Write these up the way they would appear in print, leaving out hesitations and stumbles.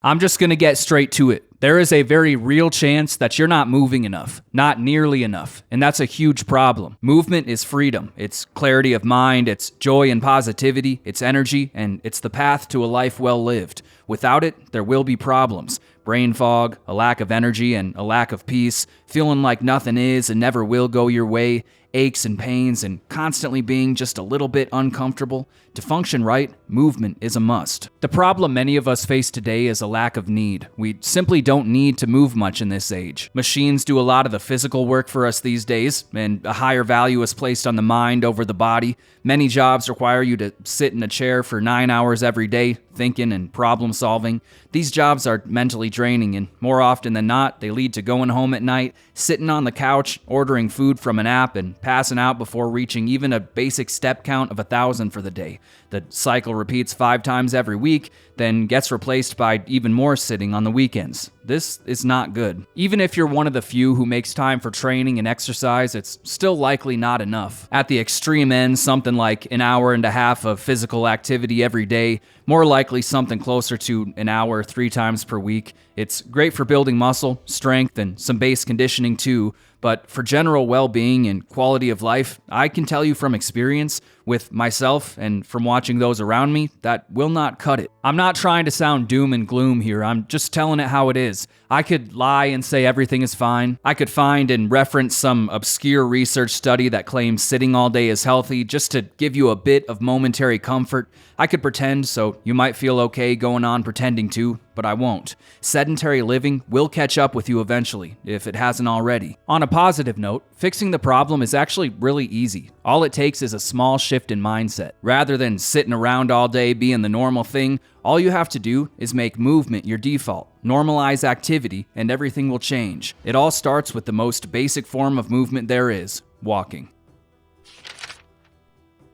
I'm just going to get straight to it. There is a very real chance that you're not moving enough, not nearly enough, and that's a huge problem. Movement is freedom. It's clarity of mind, it's joy and positivity, it's energy, and it's the path to a life well lived. Without it, there will be problems. Brain fog, a lack of energy, and a lack of peace, feeling like nothing is and never will go your way, aches and pains, and constantly being just a little bit uncomfortable. To function right, movement is a must. The problem many of us face today is a lack of need. We simply don't need to move much in this age. Machines do a lot of the physical work for us these days, and a higher value is placed on the mind over the body. Many jobs require you to sit in a chair for 9 hours every day, thinking and problem solving. These jobs are mentally draining, and more often than not, they lead to going home at night, sitting on the couch, ordering food from an app, and passing out before reaching even a basic step count of 1,000 for the day. The cycle repeats 5 times every week, then gets replaced by even more sitting on the weekends. This is not good. Even if you're one of the few who makes time for training and exercise, it's still likely not enough. At the extreme end, something like an hour and a half of physical activity every day, more likely something closer to an hour 3 times per week. It's great for building muscle, strength, and some base conditioning too, but for general well-being and quality of life, I can tell you from experience, with myself and from watching those around me, that will not cut it. I'm not trying to sound doom and gloom here, I'm just telling it how it is. I could lie and say everything is fine. I could find and reference some obscure research study that claims sitting all day is healthy just to give you a bit of momentary comfort. I could pretend so you might feel okay going on pretending to, but I won't. Sedentary living will catch up with you eventually, if it hasn't already. On a positive note, fixing the problem is actually really easy. All it takes is a small shift in mindset. Rather than sitting around all day being the normal thing, all you have to do is make movement your default. Normalize activity, and everything will change. It all starts with the most basic form of movement there is, walking.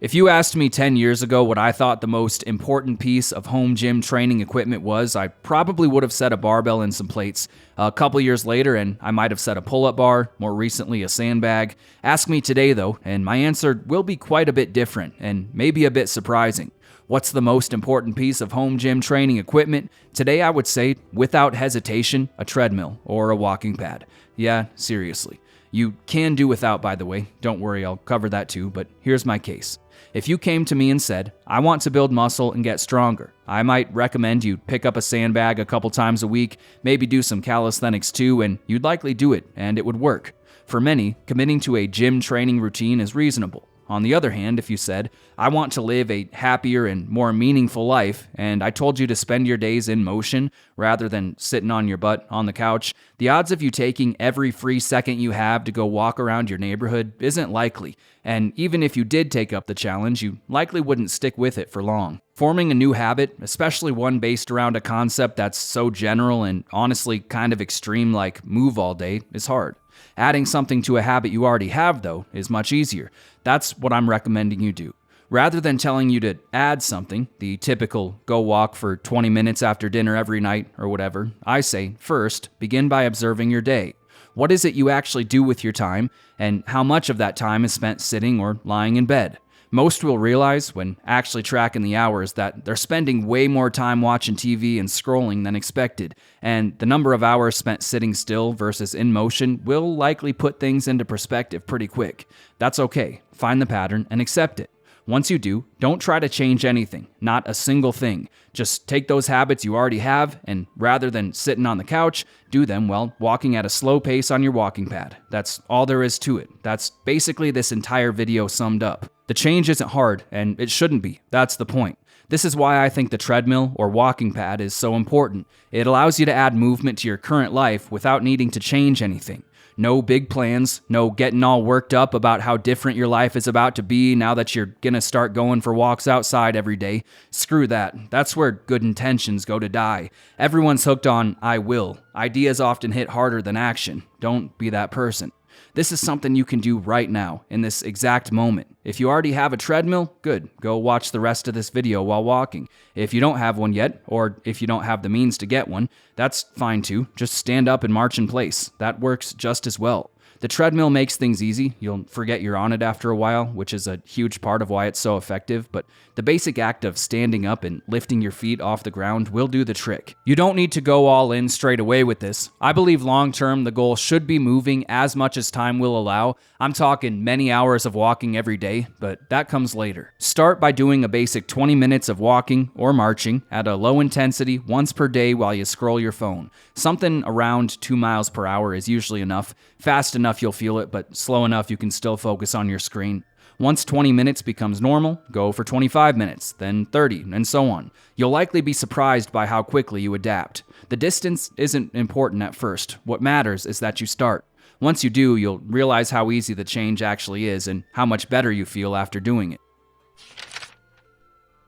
If you asked me 10 years ago what I thought the most important piece of home gym training equipment was, I probably would have said a barbell and some plates. A couple years later, and I might have said a pull-up bar, more recently a sandbag. Ask me today though, and my answer will be quite a bit different, and maybe a bit surprising. What's the most important piece of home gym training equipment? Today I would say, without hesitation, a treadmill or a walking pad. Yeah, seriously. You can do without, by the way. Don't worry, I'll cover that too, but here's my case. If you came to me and said, I want to build muscle and get stronger, I might recommend you pick up a sandbag a couple times a week, maybe do some calisthenics too, and you'd likely do it, and it would work. For many, committing to a gym training routine is reasonable. On the other hand, if you said, I want to live a happier and more meaningful life, and I told you to spend your days in motion rather than sitting on your butt on the couch, the odds of you taking every free second you have to go walk around your neighborhood isn't likely, and even if you did take up the challenge, you likely wouldn't stick with it for long. Forming a new habit, especially one based around a concept that's so general and honestly kind of extreme like move all day, is hard. Adding something to a habit you already have, though, is much easier. That's what I'm recommending you do. Rather than telling you to add something, the typical go walk for 20 minutes after dinner every night or whatever, I say, first, begin by observing your day. What is it you actually do with your time, and how much of that time is spent sitting or lying in bed? Most will realize when actually tracking the hours that they're spending way more time watching TV and scrolling than expected, and the number of hours spent sitting still versus in motion will likely put things into perspective pretty quick. That's okay. Find the pattern and accept it. Once you do, don't try to change anything, not a single thing. Just take those habits you already have, and rather than sitting on the couch, do them while walking at a slow pace on your walking pad. That's all there is to it. That's basically this entire video summed up. The change isn't hard, and it shouldn't be. That's the point. This is why I think the treadmill or walking pad is so important. It allows you to add movement to your current life without needing to change anything. No big plans, no getting all worked up about how different your life is about to be now that you're gonna start going for walks outside every day. Screw that. That's where good intentions go to die. Everyone's hooked on I will. Ideas often hit harder than action. Don't be that person. This is something you can do right now, in this exact moment. If you already have a treadmill, good. Go watch the rest of this video while walking. If you don't have one yet, or if you don't have the means to get one, that's fine too. Just stand up and march in place. That works just as well. The treadmill makes things easy. You'll forget you're on it after a while, which is a huge part of why it's so effective, but the basic act of standing up and lifting your feet off the ground will do the trick. You don't need to go all in straight away with this. I believe long term the goal should be moving as much as time will allow. I'm talking many hours of walking every day, but that comes later. Start by doing a basic 20 minutes of walking or marching at a low intensity once per day while you scroll your phone. Something around 2 miles per hour is usually enough. Fast enough you'll feel it, but slow enough you can still focus on your screen. Once 20 minutes becomes normal, go for 25 minutes, then 30, and so on. You'll likely be surprised by how quickly you adapt. The distance isn't important at first. What matters is that you start. Once you do, you'll realize how easy the change actually is and how much better you feel after doing it.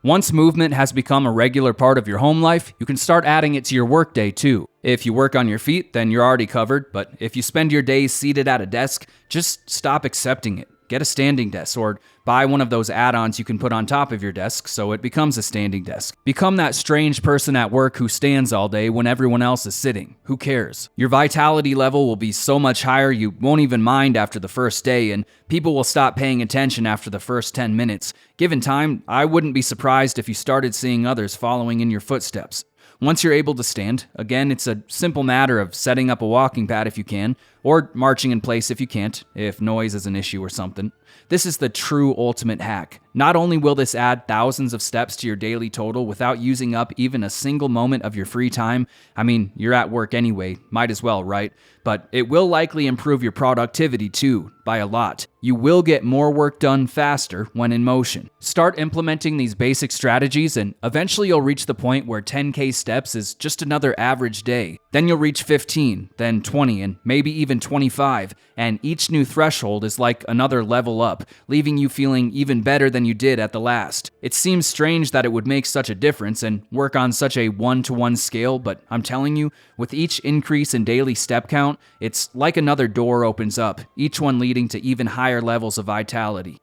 Once movement has become a regular part of your home life, you can start adding it to your workday too. If you work on your feet, then you're already covered, but if you spend your days seated at a desk, just stop accepting it. Get a standing desk or buy one of those add-ons you can put on top of your desk so it becomes a standing desk. Become that strange person at work who stands all day when everyone else is sitting. Who cares? Your vitality level will be so much higher you won't even mind after the first day, and people will stop paying attention after the first 10 minutes. Given time, I wouldn't be surprised if you started seeing others following in your footsteps. Once you're able to stand, again, it's a simple matter of setting up a walking pad if you can, or marching in place if you can't, if noise is an issue or something. This is the true ultimate hack. Not only will this add thousands of steps to your daily total without using up even a single moment of your free time, I mean, you're at work anyway, might as well, right? But it will likely improve your productivity too, by a lot. You will get more work done faster when in motion. Start implementing these basic strategies and eventually you'll reach the point where 10K steps is just another average day. Then you'll reach 15, then 20, and maybe even 25, and each new threshold is like another level up, leaving you feeling even better than you did at the last. It seems strange that it would make such a difference and work on such a one-to-one scale, but I'm telling you, with each increase in daily step count, it's like another door opens up, each one leading to even higher levels of vitality.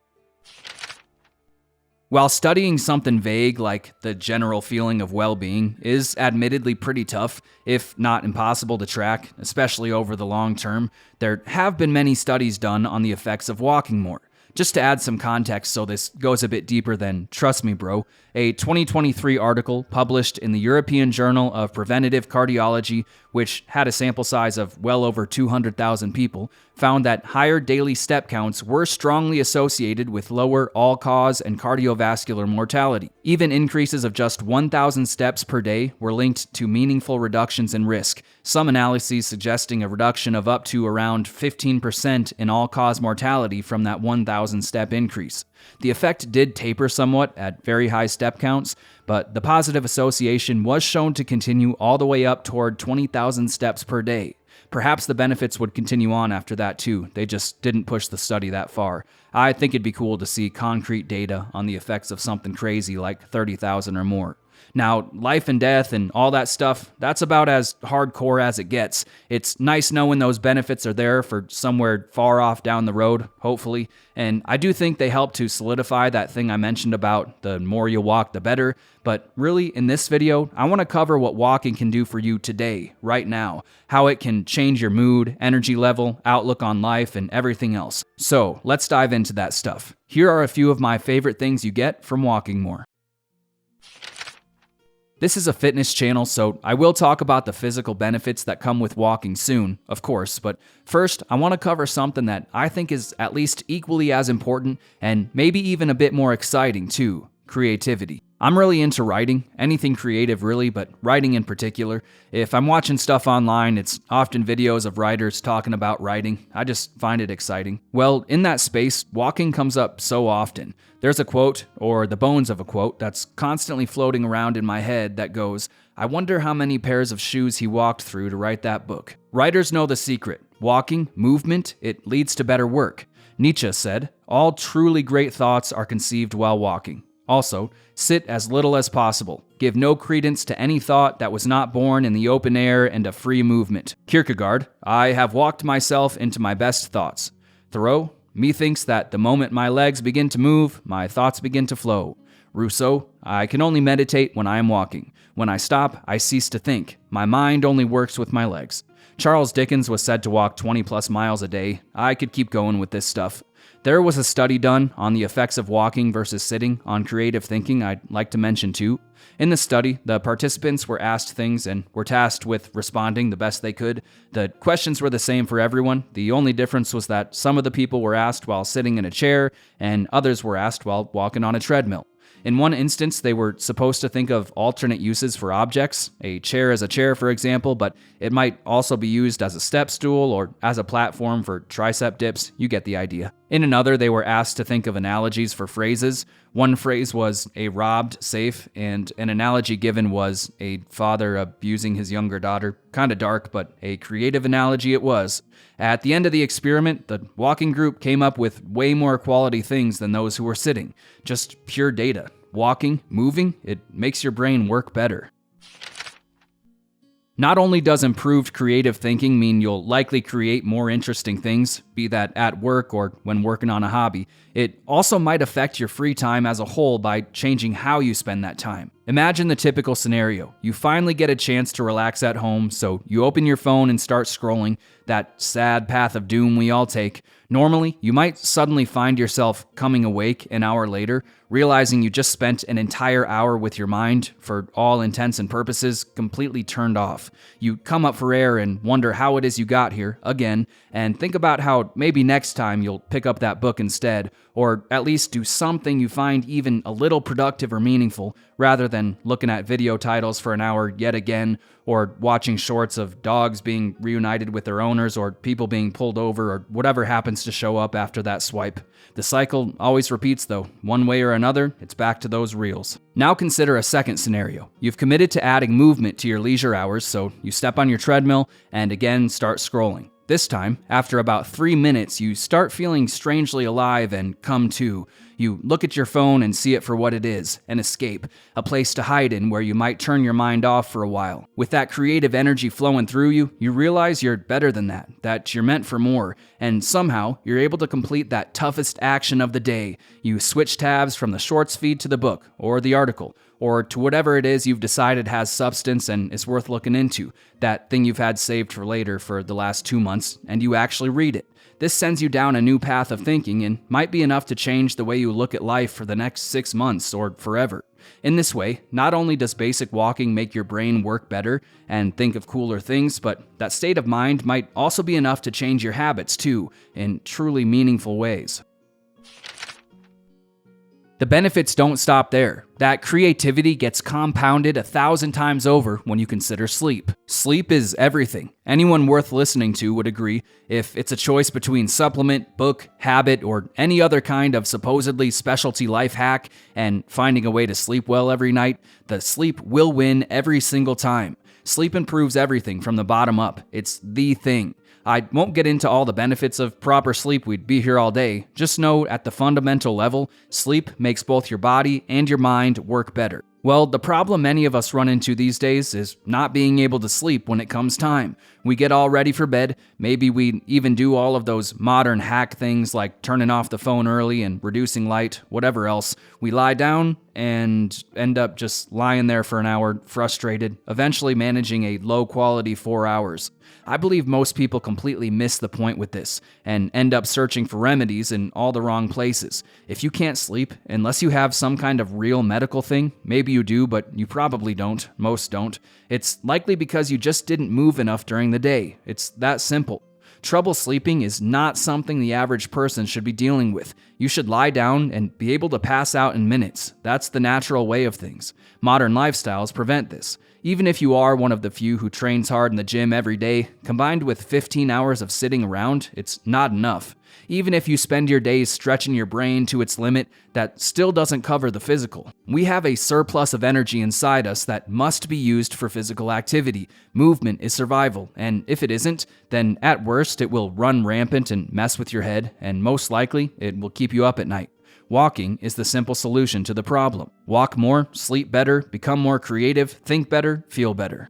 While studying something vague like the general feeling of well-being is admittedly pretty tough, if not impossible to track, especially over the long term, there have been many studies done on the effects of walking more. Just to add some context so this goes a bit deeper than trust me bro, a 2023 article published in the European Journal of Preventive Cardiology, which had a sample size of well over 200,000 people, found that higher daily step counts were strongly associated with lower all-cause and cardiovascular mortality. Even increases of just 1,000 steps per day were linked to meaningful reductions in risk, some analyses suggesting a reduction of up to around 15% in all-cause mortality from that 1,000 step increase. The effect did taper somewhat at very high step counts, but the positive association was shown to continue all the way up toward 20,000 steps per day. Perhaps the benefits would continue on after that too, they just didn't push the study that far. I think it'd be cool to see concrete data on the effects of something crazy like 30,000 or more. Now, life and death and all that stuff, that's about as hardcore as it gets. It's nice knowing those benefits are there for somewhere far off down the road, hopefully. And I do think they help to solidify that thing I mentioned about the more you walk, the better. But really, in this video, I want to cover what walking can do for you today, right now. How it can change your mood, energy level, outlook on life, and everything else. So, let's dive into that stuff. Here are a few of my favorite things you get from walking more. This is a fitness channel, so I will talk about the physical benefits that come with walking soon, of course, but first, I want to cover something that I think is at least equally as important and maybe even a bit more exciting too: creativity. I'm really into writing, anything creative really, but writing in particular. If I'm watching stuff online, it's often videos of writers talking about writing. I just find it exciting. Well, in that space, walking comes up so often. There's a quote, or the bones of a quote, that's constantly floating around in my head that goes, "I wonder how many pairs of shoes he walked through to write that book." Writers know the secret. Walking, movement, it leads to better work. Nietzsche said, "All truly great thoughts are conceived while walking." Also, sit as little as possible. Give no credence to any thought that was not born in the open air and a free movement. Kierkegaard, "I have walked myself into my best thoughts." Thoreau, "Methinks that the moment my legs begin to move, my thoughts begin to flow." Rousseau, I can only meditate when I am walking. When I stop, I cease to think. My mind only works with my legs. Charles Dickens was said to walk 20 plus miles a day. I could keep going with this stuff. There was a study done on the effects of walking versus sitting on creative thinking I'd like to mention too. In the study, the participants were asked things and were tasked with responding the best they could. The questions were the same for everyone. The only difference was that some of the people were asked while sitting in a chair and others were asked while walking on a treadmill. In one instance, they were supposed to think of alternate uses for objects. A chair as a chair, for example, but it might also be used as a step stool or as a platform for tricep dips. You get the idea. In another, they were asked to think of analogies for phrases. One phrase was a robbed safe, and an analogy given was a father abusing his younger daughter. Kinda dark, but a creative analogy it was. At the end of the experiment, the walking group came up with way more quality things than those who were sitting. Just pure data. Walking, moving, it makes your brain work better. Not only does improved creative thinking mean you'll likely create more interesting things, be that at work or when working on a hobby, it also might affect your free time as a whole by changing how you spend that time. Imagine the typical scenario. You finally get a chance to relax at home, so you open your phone and start scrolling, that sad path of doom we all take. Normally, you might suddenly find yourself coming awake an hour later, realizing you just spent an entire hour with your mind, for all intents and purposes, completely turned off. You come up for air and wonder how it is you got here, again, and think about how maybe next time you'll pick up that book instead, or at least do something you find even a little productive or meaningful, rather than looking at video titles for an hour yet again, or watching shorts of dogs being reunited with their owners, or people being pulled over, or whatever happens to show up after that swipe. The cycle always repeats though. One way or another, it's back to those reels. Now consider a second scenario. You've committed to adding movement to your leisure hours, so you step on your treadmill and again start scrolling. This time, after about 3 minutes, you start feeling strangely alive and come to. You look at your phone and see it for what it is, an escape, a place to hide in where you might turn your mind off for a while. With that creative energy flowing through you, you realize you're better than that you're meant for more, and somehow you're able to complete that toughest action of the day. You switch tabs from the shorts feed to the book, or the article, or to whatever it is you've decided has substance and is worth looking into, that thing you've had saved for later for the last 2 months, and you actually read it. This sends you down a new path of thinking and might be enough to change the way you look at life for the next 6 months or forever. In this way, not only does basic walking make your brain work better and think of cooler things, but that state of mind might also be enough to change your habits too, in truly meaningful ways. The benefits don't stop there. That creativity gets compounded 1,000 times over when you consider sleep. Sleep is everything. Anyone worth listening to would agree. If it's a choice between supplement, book, habit, or any other kind of supposedly specialty life hack and finding a way to sleep well every night, the sleep will win every single time. Sleep improves everything from the bottom up. It's the thing. I won't get into all the benefits of proper sleep, we'd be here all day. Just know at the fundamental level, sleep makes both your body and your mind work better. Well, the problem many of us run into these days is not being able to sleep when it comes time. We get all ready for bed, maybe we even do all of those modern hack things like turning off the phone early and reducing light, whatever else. We lie down and end up just lying there for an hour, frustrated, eventually managing a low-quality 4 hours. I believe most people completely miss the point with this and end up searching for remedies in all the wrong places. If you can't sleep, unless you have some kind of real medical thing, maybe you do, but you probably don't, most don't, it's likely because you just didn't move enough during the day. It's that simple. Trouble sleeping is not something the average person should be dealing with. You should lie down and be able to pass out in minutes. That's the natural way of things. Modern lifestyles prevent this. Even if you are one of the few who trains hard in the gym every day, combined with 15 hours of sitting around, it's not enough. Even if you spend your days stretching your brain to its limit, that still doesn't cover the physical. We have a surplus of energy inside us that must be used for physical activity. Movement is survival, and if it isn't, then at worst it will run rampant and mess with your head, and most likely it will keep you up at night. Walking is the simple solution to the problem. Walk more, sleep better, become more creative, think better, feel better.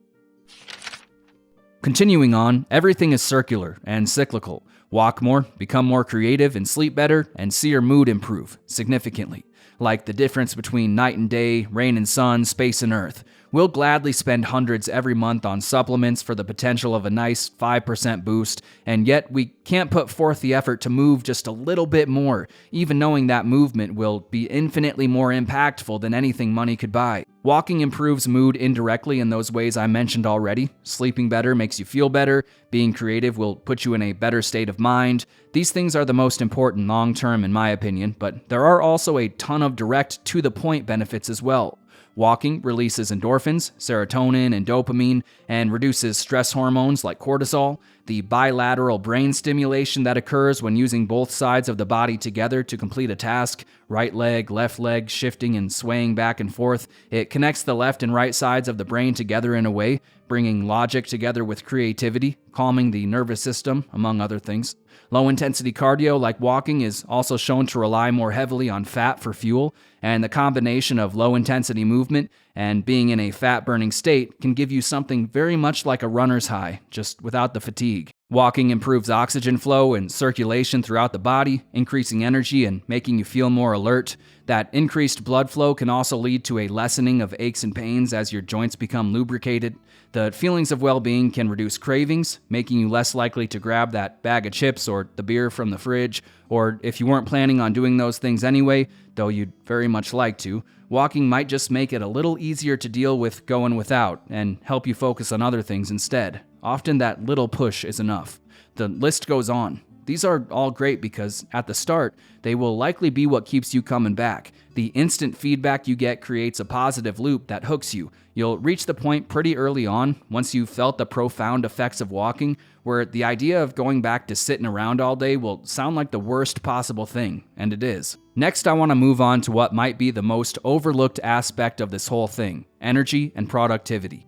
Continuing on, everything is circular and cyclical. Walk more, become more creative, and sleep better, and see your mood improve significantly. Like the difference between night and day, rain and sun, space and earth. We'll gladly spend hundreds every month on supplements for the potential of a nice 5% boost, and yet we can't put forth the effort to move just a little bit more, even knowing that movement will be infinitely more impactful than anything money could buy. Walking improves mood indirectly in those ways I mentioned already. Sleeping better makes you feel better. Being creative will put you in a better state of mind. These things are the most important long-term in my opinion, but there are also a ton of direct to-the-point benefits as well. Walking releases endorphins, serotonin, and dopamine, and reduces stress hormones like cortisol. The bilateral brain stimulation that occurs when using both sides of the body together to complete a task, right leg, left leg, shifting and swaying back and forth, it connects the left and right sides of the brain together in a way, bringing logic together with creativity, calming the nervous system, among other things. Low-intensity cardio, like walking, is also shown to rely more heavily on fat for fuel, and the combination of low-intensity movement and being in a fat-burning state can give you something very much like a runner's high, just without the fatigue. Walking improves oxygen flow and circulation throughout the body, increasing energy and making you feel more alert. That increased blood flow can also lead to a lessening of aches and pains as your joints become lubricated. The feelings of well-being can reduce cravings, making you less likely to grab that bag of chips or the beer from the fridge, or if you weren't planning on doing those things anyway, though you'd very much like to, walking might just make it a little easier to deal with going without and help you focus on other things instead. Often that little push is enough. The list goes on. These are all great because, at the start, they will likely be what keeps you coming back. The instant feedback you get creates a positive loop that hooks you. You'll reach the point pretty early on, once you've felt the profound effects of walking, where the idea of going back to sitting around all day will sound like the worst possible thing, and it is. Next, I want to move on to what might be the most overlooked aspect of this whole thing: energy and productivity.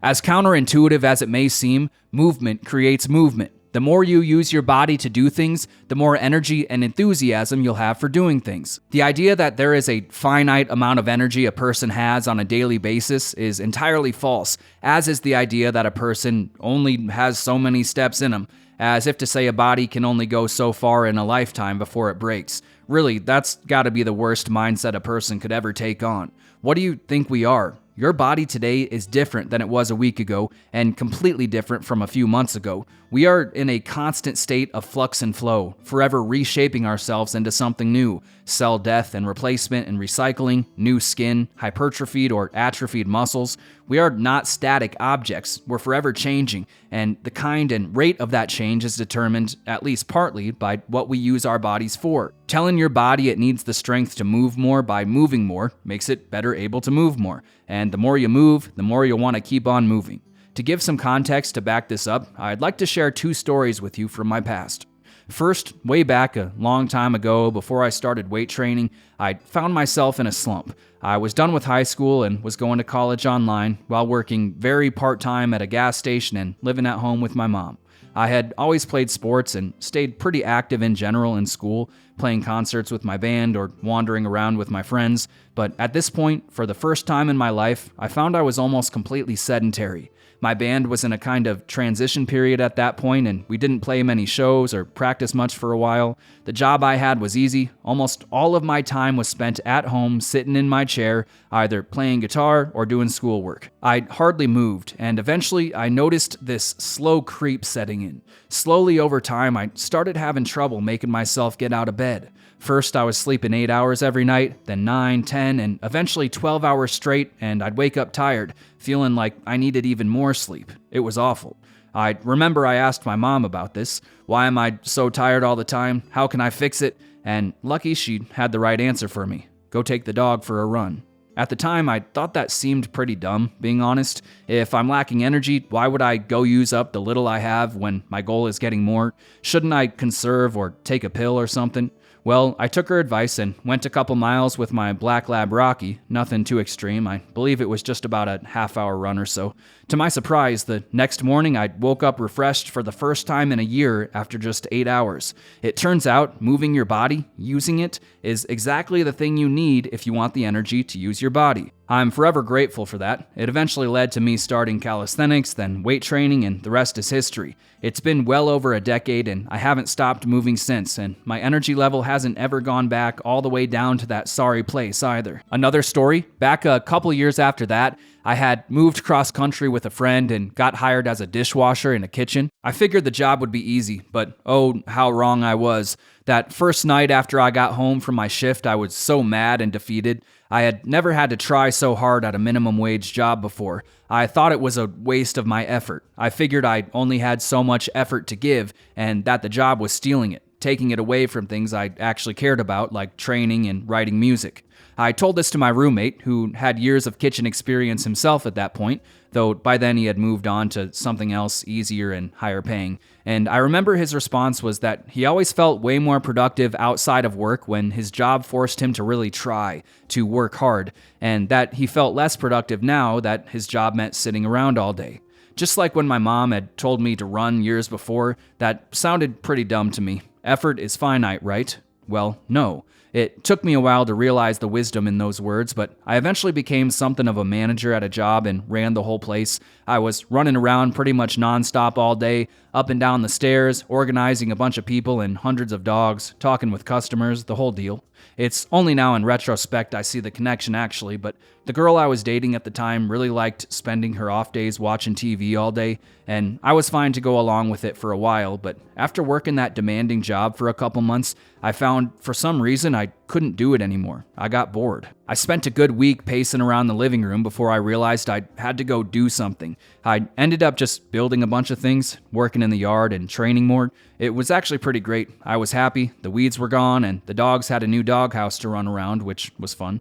As counterintuitive as it may seem, movement creates movement. The more you use your body to do things, the more energy and enthusiasm you'll have for doing things. The idea that there is a finite amount of energy a person has on a daily basis is entirely false, as is the idea that a person only has so many steps in them, as if to say a body can only go so far in a lifetime before it breaks. Really, that's gotta be the worst mindset a person could ever take on. What do you think we are? Your body today is different than it was a week ago, and completely different from a few months ago. We are in a constant state of flux and flow, forever reshaping ourselves into something new. Cell death and replacement and recycling, new skin, hypertrophied or atrophied muscles. We are not static objects, we're forever changing, and the kind and rate of that change is determined, at least partly, by what we use our bodies for. Telling your body it needs the strength to move more by moving more makes it better able to move more, and the more you move, the more you'll want to keep on moving. To give some context to back this up, I'd like to share 2 stories with you from my past. First, way back a long time ago, before I started weight training, I found myself in a slump. I was done with high school and was going to college online while working very part-time at a gas station and living at home with my mom. I had always played sports and stayed pretty active in general in school, playing concerts with my band or wandering around with my friends, but at this point, for the first time in my life, I found I was almost completely sedentary. My band was in a kind of transition period at that point, and we didn't play many shows or practice much for a while. The job I had was easy. Almost all of my time was spent at home, sitting in my chair, either playing guitar or doing schoolwork. I hardly moved, and eventually I noticed this slow creep setting in. Slowly over time, I started having trouble making myself get out of bed. First, I was sleeping 8 hours every night, then 9, 10, and eventually 12 hours straight, and I'd wake up tired, feeling like I needed even more sleep. It was awful. I remember I asked my mom about this. Why am I so tired all the time? How can I fix it? And lucky she had the right answer for me. Go take the dog for a run. At the time, I thought that seemed pretty dumb, being honest. If I'm lacking energy, why would I go use up the little I have when my goal is getting more? Shouldn't I conserve or take a pill or something? Well, I took her advice and went a couple miles with my black lab Rocky, nothing too extreme. I believe it was just about a half-hour run or so. To my surprise, the next morning I woke up refreshed for the first time in a year after just 8 hours. It turns out moving your body, using it, is exactly the thing you need if you want the energy to use your body. I'm forever grateful for that. It eventually led to me starting calisthenics, then weight training, and the rest is history. It's been well over a decade, and I haven't stopped moving since, and my energy level hasn't ever gone back all the way down to that sorry place either. Another story, back a couple years after that, I had moved cross-country with a friend and got hired as a dishwasher in a kitchen. I figured the job would be easy, but oh, how wrong I was. That first night after I got home from my shift, I was so mad and defeated. I had never had to try so hard at a minimum wage job before. I thought it was a waste of my effort. I figured I only had so much effort to give, and that the job was stealing it, taking it away from things I actually cared about, like training and writing music. I told this to my roommate, who had years of kitchen experience himself at that point, though by then he had moved on to something else easier and higher paying. And I remember his response was that he always felt way more productive outside of work when his job forced him to really try, to work hard, and that he felt less productive now that his job meant sitting around all day. Just like when my mom had told me to run years before, that sounded pretty dumb to me. Effort is finite, right? Well, no. It took me a while to realize the wisdom in those words, but I eventually became something of a manager at a job and ran the whole place. I was running around pretty much nonstop all day, up and down the stairs, organizing a bunch of people and hundreds of dogs, talking with customers, the whole deal. It's only now in retrospect I see the connection actually, but the girl I was dating at the time really liked spending her off days watching TV all day, and I was fine to go along with it for a while, but after working that demanding job for a couple months, I found for some reason I couldn't do it anymore. I got bored. I spent a good week pacing around the living room before I realized I had to go do something. I ended up just building a bunch of things, working in the yard and training more. It was actually pretty great. I was happy, the weeds were gone, and the dogs had a new doghouse to run around, which was fun.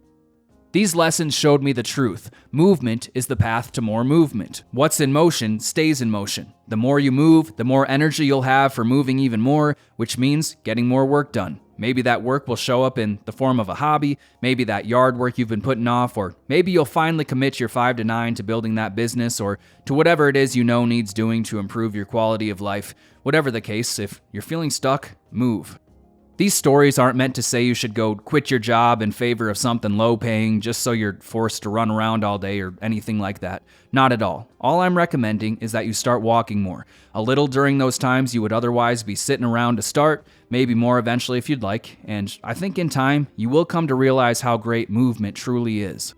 These lessons showed me the truth. Movement is the path to more movement. What's in motion stays in motion. The more you move, the more energy you'll have for moving even more, which means getting more work done. Maybe that work will show up in the form of a hobby, maybe that yard work you've been putting off, or maybe you'll finally commit your 5 to 9 to building that business, or to whatever it is you know needs doing to improve your quality of life. Whatever the case, if you're feeling stuck, move. These stories aren't meant to say you should go quit your job in favor of something low-paying just so you're forced to run around all day or anything like that. Not at all. All I'm recommending is that you start walking more. A little during those times you would otherwise be sitting around to start, maybe more eventually if you'd like, and I think in time you will come to realize how great movement truly is.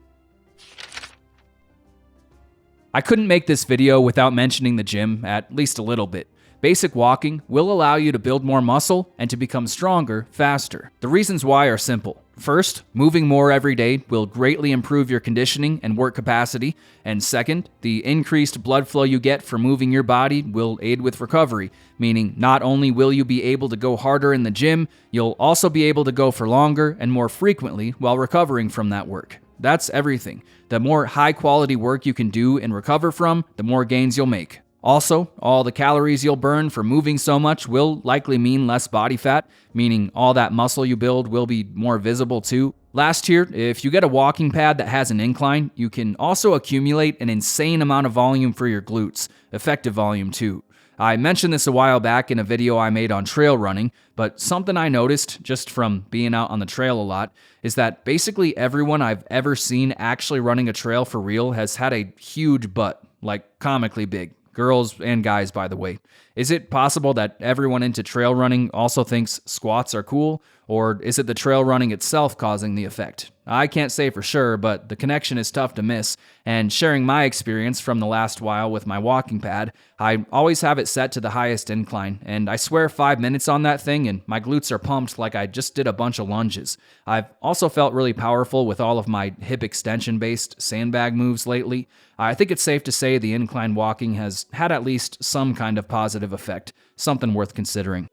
I couldn't make this video without mentioning the gym at least a little bit. Basic walking will allow you to build more muscle and to become stronger faster. The reasons why are simple. First, moving more every day will greatly improve your conditioning and work capacity. And second, the increased blood flow you get from moving your body will aid with recovery, meaning not only will you be able to go harder in the gym, you'll also be able to go for longer and more frequently while recovering from that work. That's everything. The more high-quality work you can do and recover from, the more gains you'll make. Also, all the calories you'll burn for moving so much will likely mean less body fat, meaning all that muscle you build will be more visible too. Last year, if you get a walking pad that has an incline, you can also accumulate an insane amount of volume for your glutes, effective volume too. I mentioned this a while back in a video I made on trail running, but something I noticed just from being out on the trail a lot is that basically everyone I've ever seen actually running a trail for real has had a huge butt, like comically big. Girls and guys, by the way. Is it possible that everyone into trail running also thinks squats are cool, or is it the trail running itself causing the effect? I can't say for sure, but the connection is tough to miss, and sharing my experience from the last while with my walking pad, I always have it set to the highest incline, and I swear 5 minutes on that thing and my glutes are pumped like I just did a bunch of lunges. I've also felt really powerful with all of my hip extension-based sandbag moves lately. I think it's safe to say the incline walking has had at least some kind of positive effect, something worth considering.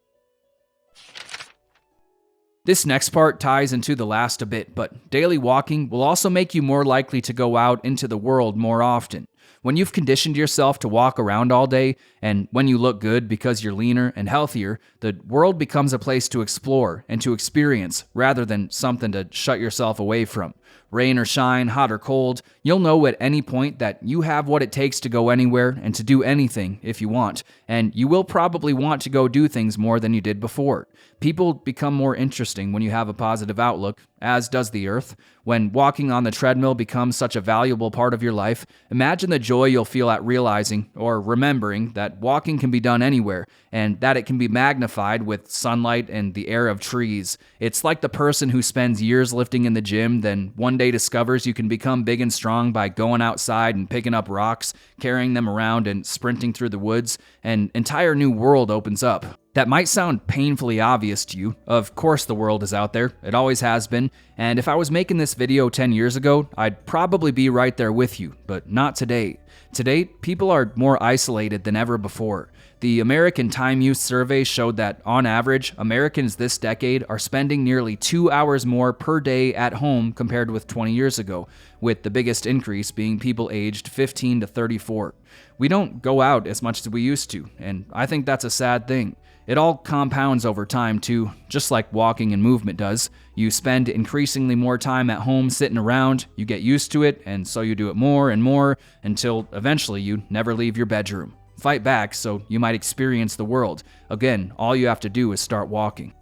This next part ties into the last a bit, but daily walking will also make you more likely to go out into the world more often. When you've conditioned yourself to walk around all day, and when you look good because you're leaner and healthier, the world becomes a place to explore and to experience rather than something to shut yourself away from. Rain or shine, hot or cold, you'll know at any point that you have what it takes to go anywhere and to do anything if you want, and you will probably want to go do things more than you did before. People become more interesting when you have a positive outlook, as does the earth. When walking on the treadmill becomes such a valuable part of your life, imagine the joy you'll feel at realizing or remembering that walking can be done anywhere, and that it can be magnified with sunlight and the air of trees. It's like the person who spends years lifting in the gym, then one day discovers you can become big and strong by going outside and picking up rocks, carrying them around and sprinting through the woods. An entire new world opens up. That might sound painfully obvious to you. Of course the world is out there. It always has been. And if I was making this video 10 years ago, I'd probably be right there with you, but not today. Today, people are more isolated than ever before. The American Time Use Survey showed that, on average, Americans this decade are spending nearly 2 hours more per day at home compared with 20 years ago, with the biggest increase being people aged 15 to 34. We don't go out as much as we used to, and I think that's a sad thing. It all compounds over time too, just like walking and movement does. You spend increasingly more time at home sitting around, you get used to it, and so you do it more and more until eventually you never leave your bedroom. Fight back so you might experience the world. Again, all you have to do is start walking.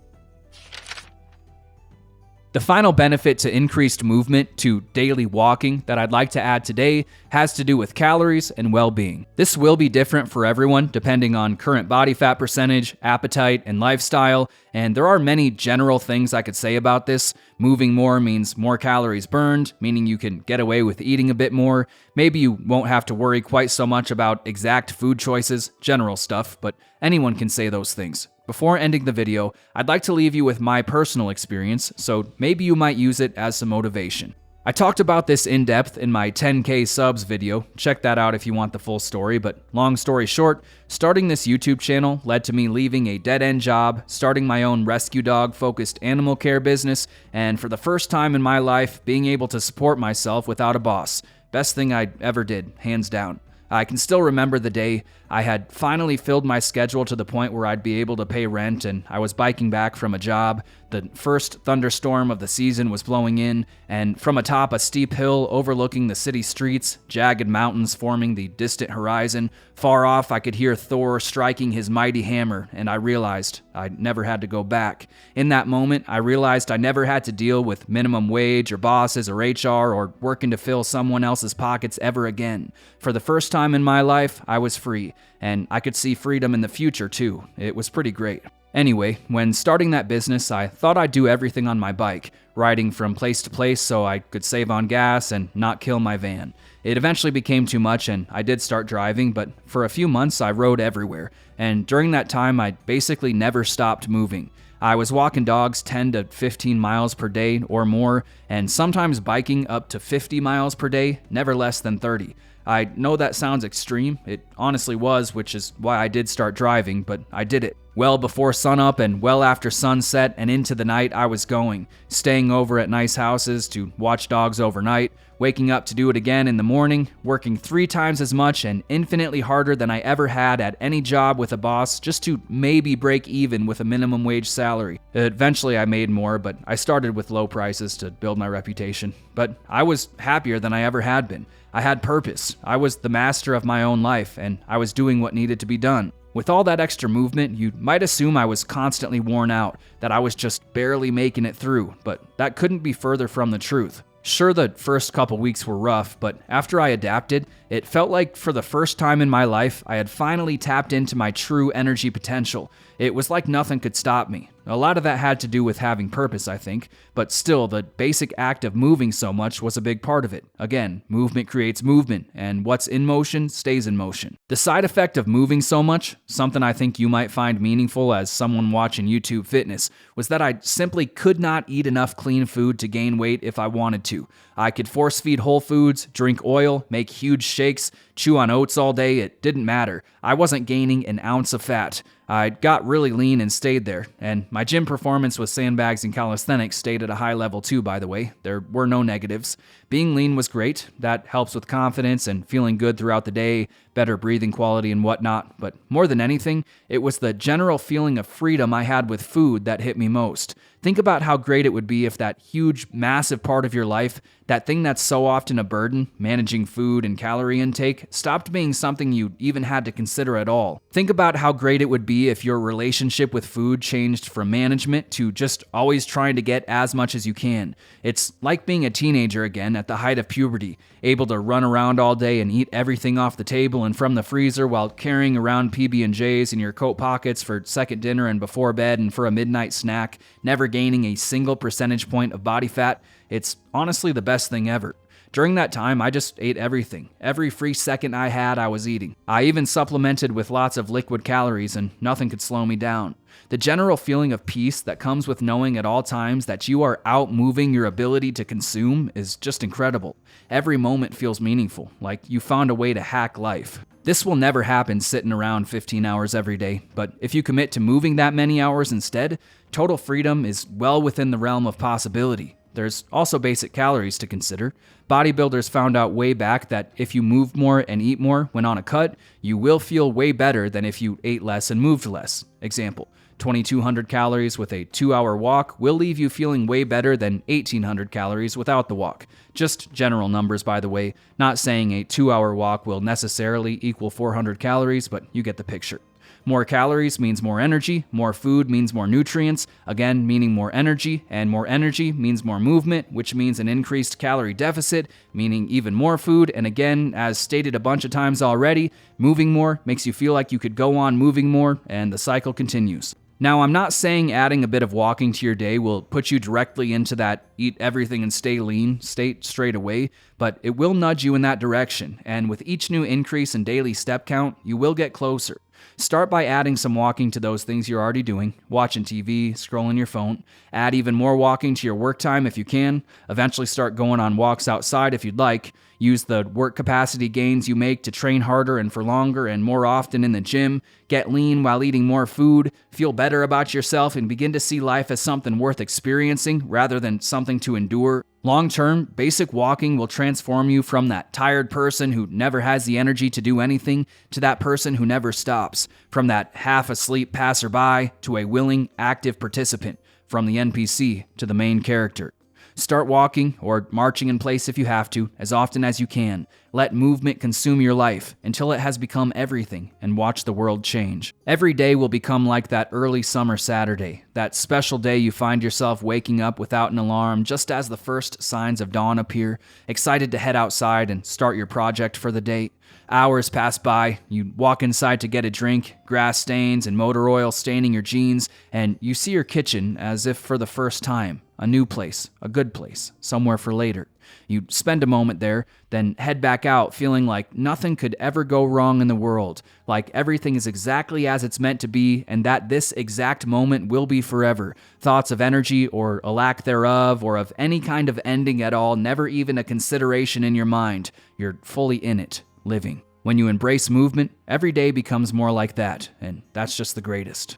The final benefit to increased movement, to daily walking, that I'd like to add today has to do with calories and well-being. This will be different for everyone depending on current body fat percentage, appetite, and lifestyle, and there are many general things I could say about this. Moving more means more calories burned, meaning you can get away with eating a bit more. Maybe you won't have to worry quite so much about exact food choices, general stuff, but anyone can say those things. Before ending the video, I'd like to leave you with my personal experience, so maybe you might use it as some motivation. I talked about this in depth in my 10K subs video. Check that out if you want the full story, but long story short, starting this YouTube channel led to me leaving a dead-end job, starting my own rescue dog-focused animal care business, and for the first time in my life, being able to support myself without a boss. Best thing I ever did, hands down. I can still remember the day I had finally filled my schedule to the point where I'd be able to pay rent, and I was biking back from a job. The first thunderstorm of the season was blowing in, and from atop a steep hill overlooking the city streets, jagged mountains forming the distant horizon, far off I could hear Thor striking his mighty hammer, and I realized I never had to go back. In that moment, I realized I never had to deal with minimum wage or bosses or HR or working to fill someone else's pockets ever again. For the first time in my life, I was free, and I could see freedom in the future too. It was pretty great. Anyway, when starting that business, I thought I'd do everything on my bike, riding from place to place so I could save on gas and not kill my van. It eventually became too much and I did start driving, but for a few months I rode everywhere, and during that time I basically never stopped moving. I was walking dogs 10 to 15 miles per day or more, and sometimes biking up to 50 miles per day, never less than 30. I know that sounds extreme. It honestly was, which is why I did start driving, but I did it. Well before sunup and well after sunset and into the night, I was going, staying over at nice houses to watch dogs overnight, waking up to do it again in the morning, working 3 times as much and infinitely harder than I ever had at any job with a boss just to maybe break even with a minimum wage salary. Eventually I made more, but I started with low prices to build my reputation. But I was happier than I ever had been. I had purpose. I was the master of my own life, and I was doing what needed to be done. With all that extra movement, you might assume I was constantly worn out, that I was just barely making it through, but that couldn't be further from the truth. Sure, the first couple weeks were rough, but after I adapted, it felt like for the first time in my life, I had finally tapped into my true energy potential. It was like nothing could stop me. A lot of that had to do with having purpose, I think, but still, the basic act of moving so much was a big part of it. Again, movement creates movement, and what's in motion stays in motion. The side effect of moving so much, something I think you might find meaningful as someone watching YouTube fitness, was that I simply could not eat enough clean food to gain weight if I wanted to. I could force feed whole foods, drink oil, make huge shakes, chew on oats all day, it didn't matter. I wasn't gaining an ounce of fat. I got really lean and stayed there, and my gym performance with sandbags and calisthenics stayed at a high level too, by the way. There were no negatives. Being lean was great. That helps with confidence and feeling good throughout the day, better breathing quality and whatnot, but more than anything, it was the general feeling of freedom I had with food that hit me most. Think about how great it would be if that huge, massive part of your life, that thing that's so often a burden, managing food and calorie intake, stopped being something you even had to consider at all. Think about how great it would be if your relationship with food changed from management to just always trying to get as much as you can. It's like being a teenager again at the height of puberty, able to run around all day and eat everything off the table and from the freezer while carrying around PB&Js in your coat pockets for second dinner and before bed and for a midnight snack, never gaining a single percentage point of body fat. It's honestly the best thing ever. During that time, I just ate everything. Every free second I had, I was eating. I even supplemented with lots of liquid calories, and nothing could slow me down. The general feeling of peace that comes with knowing at all times that you are outmoving your ability to consume is just incredible. Every moment feels meaningful, like you found a way to hack life. This will never happen sitting around 15 hours every day, but if you commit to moving that many hours instead, total freedom is well within the realm of possibility. There's also basic calories to consider. Bodybuilders found out way back that if you move more and eat more when on a cut, you will feel way better than if you ate less and moved less. Example, 2,200 calories with a 2-hour walk will leave you feeling way better than 1,800 calories without the walk. Just general numbers, by the way, not saying a 2-hour walk will necessarily equal 400 calories, but you get the picture. More calories means more energy, more food means more nutrients, again meaning more energy, and more energy means more movement, which means an increased calorie deficit, meaning even more food, and again, as stated a bunch of times already, moving more makes you feel like you could go on moving more, and the cycle continues. Now, I'm not saying adding a bit of walking to your day will put you directly into that eat everything and stay lean state straight away, but it will nudge you in that direction, and with each new increase in daily step count, you will get closer. Start by adding some walking to those things you're already doing, watching TV, scrolling your phone. Add even more walking to your work time if you can. Eventually start going on walks outside if you'd like. Use the work capacity gains you make to train harder and for longer and more often in the gym. Get lean while eating more food. Feel better about yourself and begin to see life as something worth experiencing rather than something to endure. Long-term, basic walking will transform you from that tired person who never has the energy to do anything to that person who never stops. From that half-asleep passerby to a willing, active participant. From the NPC to the main character. Start walking or marching in place if you have to, as often as you can. Let movement consume your life until it has become everything and watch the world change. Every day will become like that early summer Saturday, that special day you find yourself waking up without an alarm just as the first signs of dawn appear, excited to head outside and start your project for the day. Hours pass by, you walk inside to get a drink, grass stains and motor oil staining your jeans, and you see your kitchen as if for the first time. A new place, a good place, somewhere for later. You spend a moment there, then head back out feeling like nothing could ever go wrong in the world, like everything is exactly as it's meant to be and that this exact moment will be forever. Thoughts of energy or a lack thereof or of any kind of ending at all, never even a consideration in your mind. You're fully in it, living. When you embrace movement, every day becomes more like that, and that's just the greatest.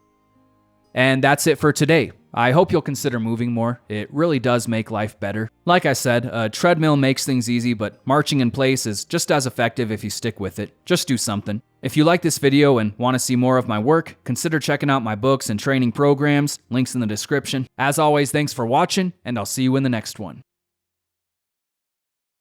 And that's it for today. I hope you'll consider moving more. It really does make life better. Like I said, a treadmill makes things easy, but marching in place is just as effective if you stick with it. Just do something. If you like this video and want to see more of my work, consider checking out my books and training programs. Links in the description. As always, thanks for watching, and I'll see you in the next one.